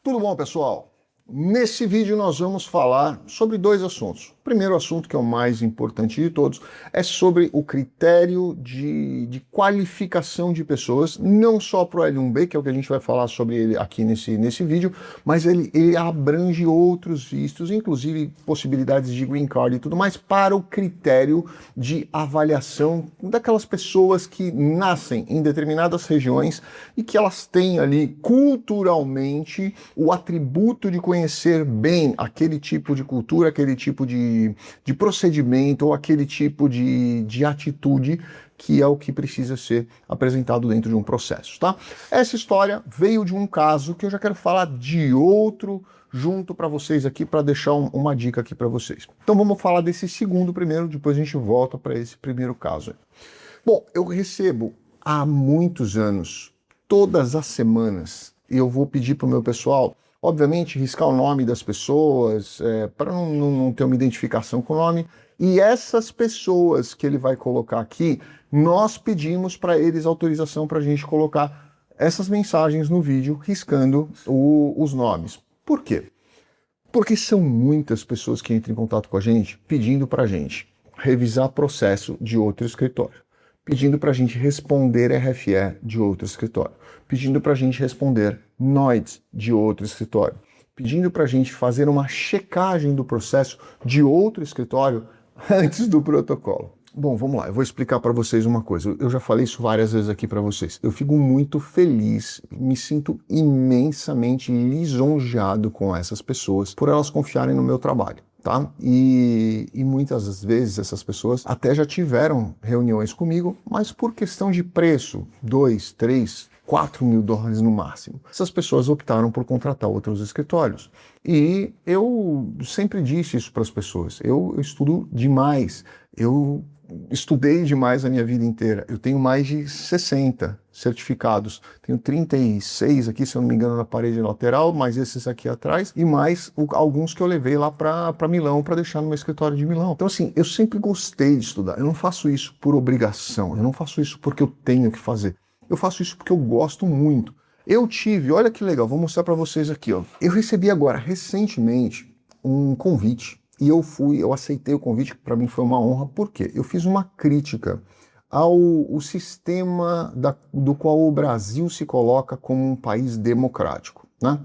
Tudo bom, pessoal? Nesse vídeo nós vamos falar sobre dois assuntos. O primeiro assunto, que é o mais importante de todos, é sobre o critério de qualificação de pessoas, não só para o L1B, que é o que a gente vai falar sobre ele aqui nesse vídeo, mas ele abrange outros vistos, inclusive possibilidades de green card e tudo mais, para o critério de avaliação daquelas pessoas que nascem em determinadas regiões e que elas têm ali culturalmente o atributo de conhecer bem aquele tipo de cultura, aquele tipo de procedimento ou aquele tipo de atitude que é o que precisa ser apresentado dentro de um processo, tá? Essa história veio de um caso que eu já quero falar de outro junto para vocês aqui, para deixar uma dica aqui para vocês. Então vamos falar desse segundo primeiro, depois a gente volta para esse primeiro caso. Bom, eu recebo há muitos anos, todas as semanas, e eu vou pedir para o meu pessoal, obviamente, riscar o nome das pessoas, para não ter uma identificação com o nome. E essas pessoas que ele vai colocar aqui, nós pedimos para eles autorização para a gente colocar essas mensagens no vídeo, riscando os nomes. Por quê? Porque são muitas pessoas que entram em contato com a gente pedindo para a gente revisar processo de outro escritório, pedindo para a gente responder RFE de outro escritório, pedindo para a gente responder NOIDS de outro escritório, pedindo para a gente fazer uma checagem do processo de outro escritório antes do protocolo. Bom, vamos lá, eu vou explicar para vocês uma coisa. Eu já falei isso várias vezes aqui para vocês. Eu fico muito feliz, me sinto imensamente lisonjeado com essas pessoas por elas confiarem no meu trabalho. Tá? E muitas vezes essas pessoas até já tiveram reuniões comigo, mas por questão de preço, 2, 3, 4 mil dólares no máximo, essas pessoas optaram por contratar outros escritórios. E eu sempre disse isso para as pessoas, eu estudo demais, eu estudei demais a minha vida inteira. Eu tenho mais de 60 certificados. Tenho 36 aqui, se eu não me engano, na parede lateral, mais esses aqui atrás, e mais alguns que eu levei lá para Milão, para deixar no meu escritório de Milão. Então, assim, eu sempre gostei de estudar. Eu não faço isso por obrigação. Eu não faço isso porque eu tenho que fazer. Eu faço isso porque eu gosto muito. Eu tive, olha que legal, vou mostrar para vocês aqui, ó. Eu recebi agora, recentemente, um convite. E eu aceitei o convite, que para mim foi uma honra, porque eu fiz uma crítica ao sistema do qual o Brasil se coloca como um país democrático, né?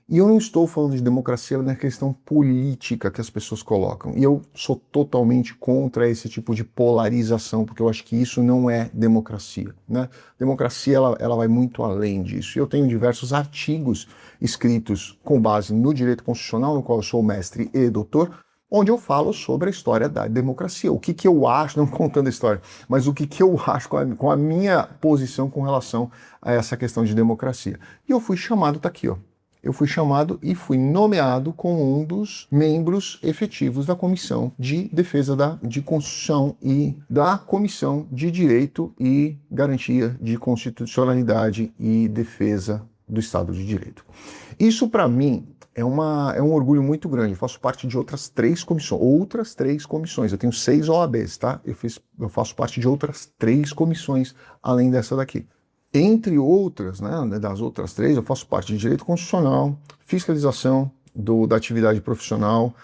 E eu não estou falando de democracia na questão política que as pessoas colocam. E eu sou totalmente contra esse tipo de polarização, porque eu acho que isso não é democracia, né? Democracia, ela vai muito além disso. E eu tenho diversos artigos escritos com base no direito constitucional, no qual eu sou mestre e doutor, onde eu falo sobre a história da democracia. O que eu acho, não contando a história, mas o que eu acho com a minha posição com relação a essa questão de democracia. E eu fui chamado, tá aqui, ó. Eu fui chamado e fui nomeado como um dos membros efetivos da Comissão de Defesa de Constituição e da Comissão de Direito e Garantia de Constitucionalidade e Defesa do Estado de Direito. Isso, para mim, é um orgulho muito grande. Eu faço parte de outras três comissões. Eu tenho 6 OABs, tá? Eu faço parte de outras 3 comissões, além dessa daqui. Entre outras, né, das outras 3, eu faço parte de Direito Constitucional, Fiscalização da Atividade Profissional,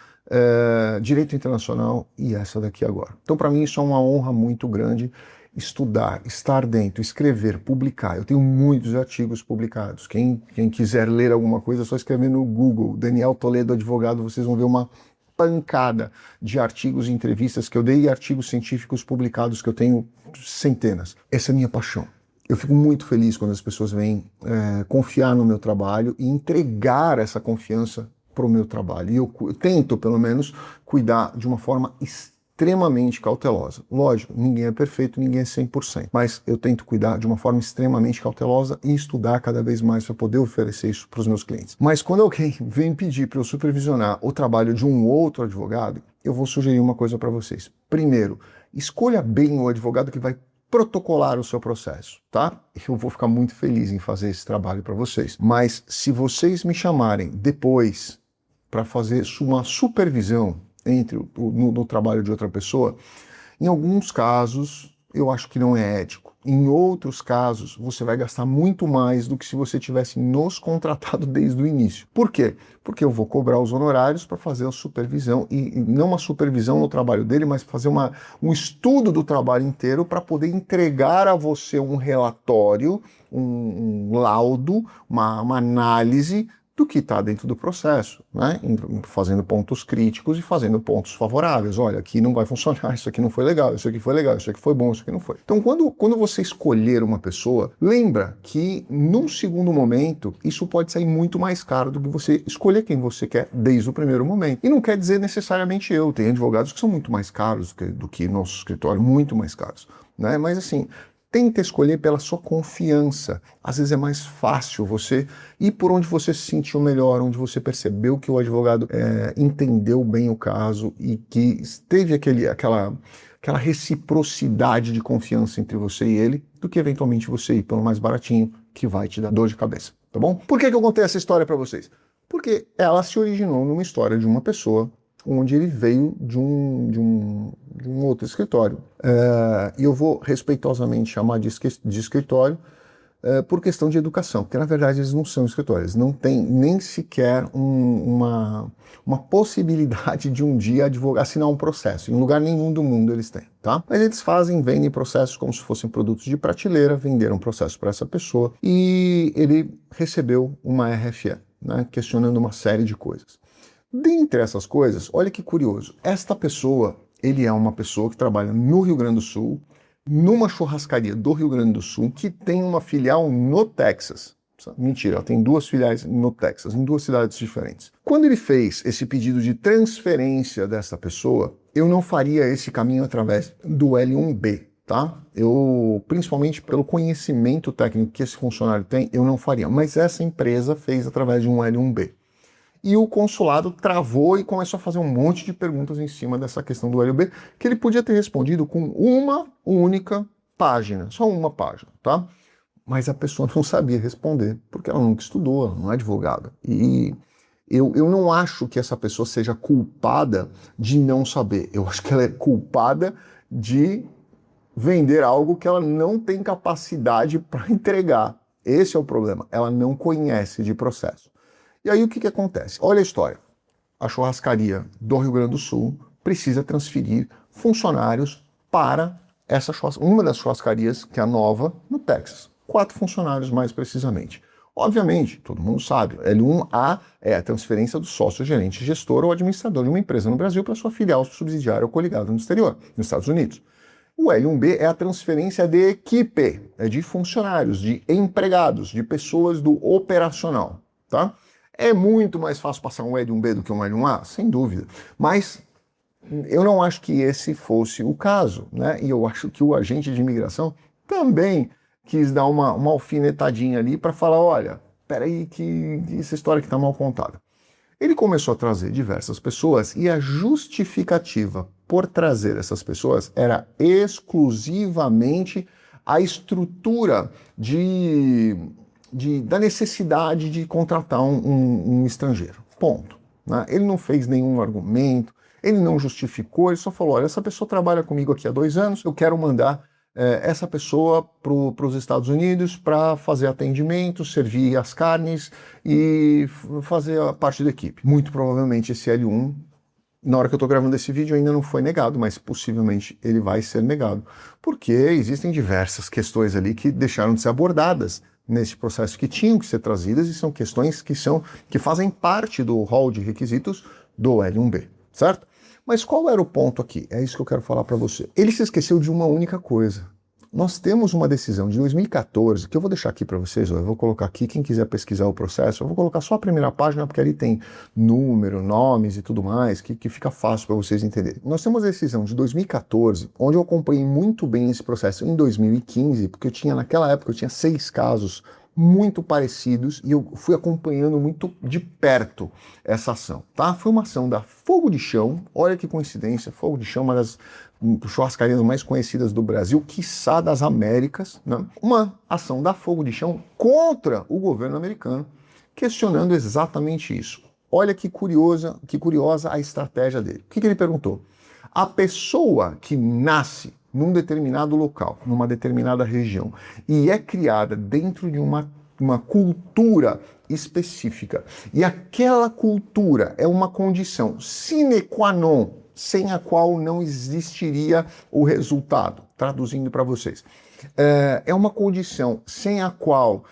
Direito Internacional e essa daqui agora. Então, para mim, isso é uma honra muito grande. Estudar, estar dentro, escrever, publicar. Eu tenho muitos artigos publicados. Quem quiser ler alguma coisa, é só escrever no Google, Daniel Toledo Advogado, vocês vão ver uma pancada de artigos e entrevistas que eu dei e artigos científicos publicados que eu tenho centenas. Essa é a minha paixão. Eu fico muito feliz quando as pessoas vêm confiar no meu trabalho e entregar essa confiança para o meu trabalho. E eu tento, pelo menos, cuidar de uma forma extremamente cautelosa. Lógico, ninguém é perfeito, ninguém é 100%, mas eu tento cuidar de uma forma extremamente cautelosa e estudar cada vez mais para poder oferecer isso para os meus clientes. Mas quando alguém vem pedir para eu supervisionar o trabalho de um outro advogado, eu vou sugerir uma coisa para vocês. Primeiro, escolha bem o advogado que vai protocolar o seu processo, tá? Eu vou ficar muito feliz em fazer esse trabalho para vocês. Mas se vocês me chamarem depois para fazer uma supervisão no trabalho de outra pessoa, em alguns casos eu acho que não é ético. Em outros casos, você vai gastar muito mais do que se você tivesse nos contratado desde o início. Por quê? Porque eu vou cobrar os honorários para fazer a supervisão, e não uma supervisão no trabalho dele, mas fazer um estudo do trabalho inteiro para poder entregar a você um relatório, um laudo, uma análise do que está dentro do processo, né? Fazendo pontos críticos e fazendo pontos favoráveis. Olha, aqui não vai funcionar, isso aqui não foi legal, isso aqui foi legal, isso aqui foi bom, isso aqui não foi. Então, quando você escolher uma pessoa, lembra que num segundo momento, isso pode sair muito mais caro do que você escolher quem você quer desde o primeiro momento. E não quer dizer necessariamente eu, tem advogados que são muito mais caros do que nosso escritório, muito mais caros, né? Mas assim, tenta escolher pela sua confiança. Às vezes é mais fácil você ir por onde você se sentiu melhor, onde você percebeu que o advogado entendeu bem o caso e que teve aquela reciprocidade de confiança entre você e ele, do que eventualmente você ir pelo mais baratinho, que vai te dar dor de cabeça, tá bom? Por que eu contei essa história para vocês? Porque ela se originou numa história de uma pessoa onde ele veio de um outro escritório. E eu vou respeitosamente chamar de escritório por questão de educação, porque na verdade eles não são escritórios, não tem nem sequer uma possibilidade de um dia assinar um processo, em lugar nenhum do mundo eles têm, tá? Mas eles vendem processos como se fossem produtos de prateleira, venderam processo para essa pessoa e ele recebeu uma RFE, né, questionando uma série de coisas. Dentre essas coisas, olha que curioso, esta pessoa, ele é uma pessoa que trabalha no Rio Grande do Sul, numa churrascaria do Rio Grande do Sul, que tem uma filial no Texas. Mentira, ela tem 2 filiais no Texas, em 2 cidades diferentes. Quando ele fez esse pedido de transferência dessa pessoa, eu não faria esse caminho através do L1B, tá? Eu, principalmente pelo conhecimento técnico que esse funcionário tem, eu não faria. Mas essa empresa fez através de um L1B. E o consulado travou e começou a fazer um monte de perguntas em cima dessa questão do LB, que ele podia ter respondido com uma única página, só uma página, tá? Mas a pessoa não sabia responder, porque ela nunca estudou, ela não é advogada. E eu não acho que essa pessoa seja culpada de não saber. Eu acho que ela é culpada de vender algo que ela não tem capacidade para entregar. Esse é o problema. Ela não conhece de processo. E aí o que acontece? Olha a história. A churrascaria do Rio Grande do Sul precisa transferir funcionários para uma das churrascarias, que é a nova, no Texas. 4 funcionários mais precisamente. Obviamente, todo mundo sabe, L1A é a transferência do sócio, gerente, gestor ou administrador de uma empresa no Brasil para sua filial subsidiária ou coligada no exterior, nos Estados Unidos. O L1B é a transferência de equipe, de funcionários, de empregados, de pessoas do operacional, tá? É muito mais fácil passar um L1B do que um L1A? Sem dúvida. Mas eu não acho que esse fosse o caso, né? E eu acho que o agente de imigração também quis dar uma alfinetadinha ali para falar, olha, peraí que essa história aqui está mal contada. Ele começou a trazer diversas pessoas e a justificativa por trazer essas pessoas era exclusivamente a estrutura da necessidade de contratar um estrangeiro. Ponto. Né? Ele não fez nenhum argumento, ele não justificou, ele só falou, olha, essa pessoa trabalha comigo aqui há 2 anos, eu quero mandar essa pessoa para os Estados Unidos para fazer atendimento, servir as carnes e fazer a parte da equipe. Muito provavelmente esse L1, na hora que eu estou gravando esse vídeo, ainda não foi negado, mas possivelmente ele vai ser negado, porque existem diversas questões ali que deixaram de ser abordadas nesse processo, que tinham que ser trazidas, e são questões que fazem parte do rol de requisitos do L1B, certo? Mas qual era o ponto aqui? É isso que eu quero falar para você. Ele se esqueceu de uma única coisa. Nós temos uma decisão de 2014, que eu vou deixar aqui para vocês, eu vou colocar aqui, quem quiser pesquisar o processo, eu vou colocar só a primeira página, porque ali tem número, nomes e tudo mais, que fica fácil para vocês entenderem. Nós temos a decisão de 2014, onde eu acompanhei muito bem esse processo em 2015, porque naquela época eu tinha 6 casos muito parecidos e eu fui acompanhando muito de perto essa ação, tá? Foi uma ação da Fogo de Chão, olha que coincidência, Fogo de Chão, uma das churrascarias mais conhecidas do Brasil, quiçá das Américas, né? Uma ação da Fogo de Chão contra o governo americano, questionando exatamente isso. Olha que curiosa a estratégia dele. O que ele perguntou? A pessoa que nasce num determinado local, numa determinada região, e é criada dentro de uma cultura específica, e aquela cultura é uma condição sine qua non, sem a qual não existiria o resultado. Traduzindo para vocês, é uma condição sem a qual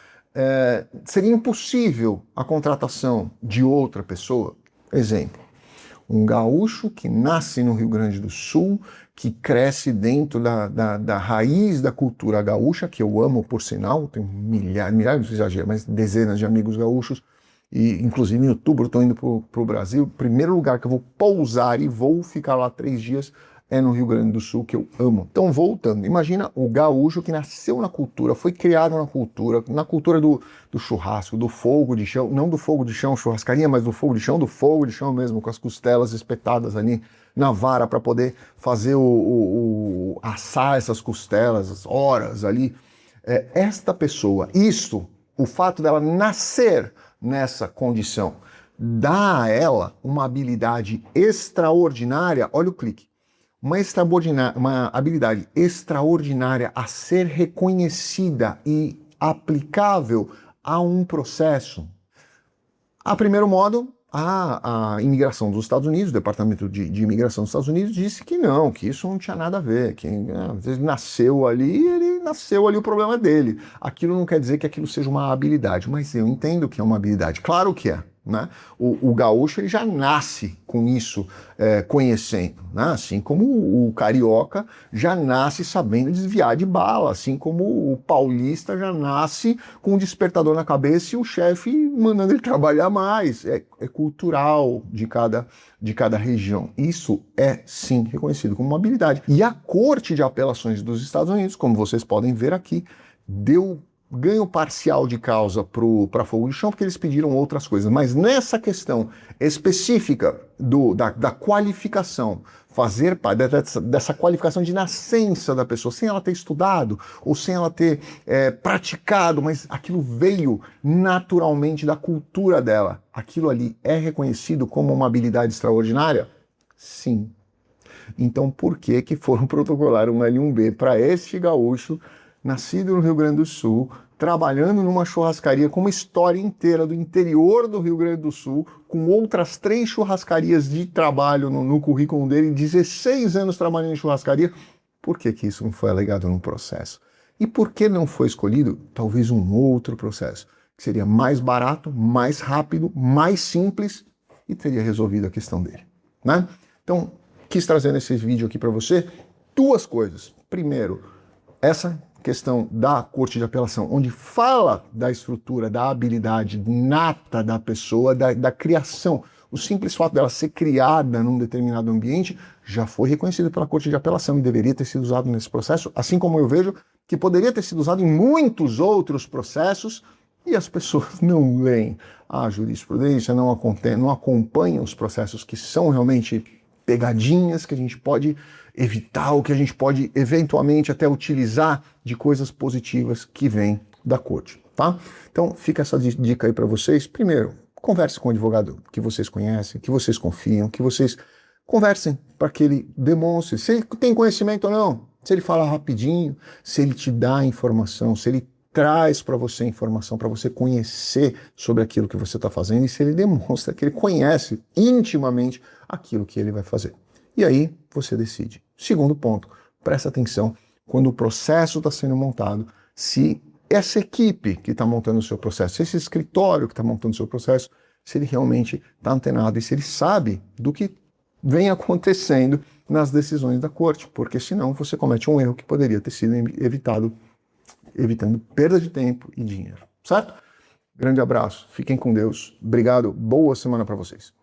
seria impossível a contratação de outra pessoa. Exemplo, um gaúcho que nasce no Rio Grande do Sul, que cresce dentro da raiz da cultura gaúcha, que eu amo por sinal, tenho milhares, não exagero, mas dezenas de amigos gaúchos, e inclusive em outubro estou indo para o Brasil. O primeiro lugar que eu vou pousar e vou ficar lá 3 dias é no Rio Grande do Sul, que eu amo. Então, voltando, imagina o gaúcho que nasceu na cultura, foi criado na cultura do churrasco, do fogo de chão, não do fogo de chão, churrascaria, mas do fogo de chão mesmo, com as costelas espetadas ali na vara para poder fazer assar essas costelas, as horas ali. Esta pessoa, o fato dela nascer nessa condição, dá a ela uma habilidade extraordinária, olha o clique, uma habilidade extraordinária a ser reconhecida e aplicável a um processo. A primeiro modo, a imigração dos Estados Unidos, o Departamento de Imigração dos Estados Unidos disse que não, que isso não tinha nada a ver, que às vezes ele nasceu ali, o problema é dele. Aquilo não quer dizer que aquilo seja uma habilidade, mas eu entendo que é uma habilidade, claro que é. Né? O gaúcho ele já nasce com isso conhecendo, né? Assim como o carioca já nasce sabendo desviar de bala, assim como o paulista já nasce com um despertador na cabeça e o chefe mandando ele trabalhar mais. É cultural de cada região. Isso é sim reconhecido como uma habilidade. E a Corte de Apelações dos Estados Unidos, como vocês podem ver aqui, deu ganho parcial de causa para fogo de chão, porque eles pediram outras coisas. Mas nessa questão específica da qualificação, fazer parte dessa qualificação de nascença da pessoa, sem ela ter estudado ou sem ela ter praticado, mas aquilo veio naturalmente da cultura dela, aquilo ali é reconhecido como uma habilidade extraordinária? Sim. Então por que foram protocolar um L1B para este gaúcho, nascido no Rio Grande do Sul, trabalhando numa churrascaria com uma história inteira do interior do Rio Grande do Sul, com outras 3 churrascarias de trabalho no currículo dele, 16 anos trabalhando em churrascaria? Por que isso não foi alegado num processo? E por que não foi escolhido talvez um outro processo, que seria mais barato, mais rápido, mais simples e teria resolvido a questão dele, né? Então, quis trazer nesse vídeo aqui para você 2 coisas. Primeiro, essa questão da Corte de Apelação, onde fala da estrutura, da habilidade nata da pessoa, da criação. O simples fato dela ser criada num determinado ambiente já foi reconhecido pela Corte de Apelação e deveria ter sido usado nesse processo, assim como eu vejo que poderia ter sido usado em muitos outros processos e as pessoas não leem a jurisprudência, não acompanham os processos que são realmente pegadinhas que a gente pode evitar ou que a gente pode eventualmente até utilizar de coisas positivas que vêm da corte, tá? Então fica essa dica aí para vocês. Primeiro, converse com o advogado que vocês conhecem, que vocês confiam, que vocês conversem para que ele demonstre se ele tem conhecimento ou não, se ele fala rapidinho, se ele te dá informação, se ele traz para você informação, para você conhecer sobre aquilo que você está fazendo e se ele demonstra que ele conhece intimamente aquilo que ele vai fazer. E aí você decide. Segundo ponto, presta atenção quando o processo está sendo montado, se essa equipe que está montando o seu processo, se esse escritório que está montando o seu processo, se ele realmente está antenado e se ele sabe do que vem acontecendo nas decisões da corte, porque senão você comete um erro que poderia ter sido evitado, evitando perda de tempo e dinheiro, certo? Grande abraço, fiquem com Deus, obrigado, boa semana para vocês.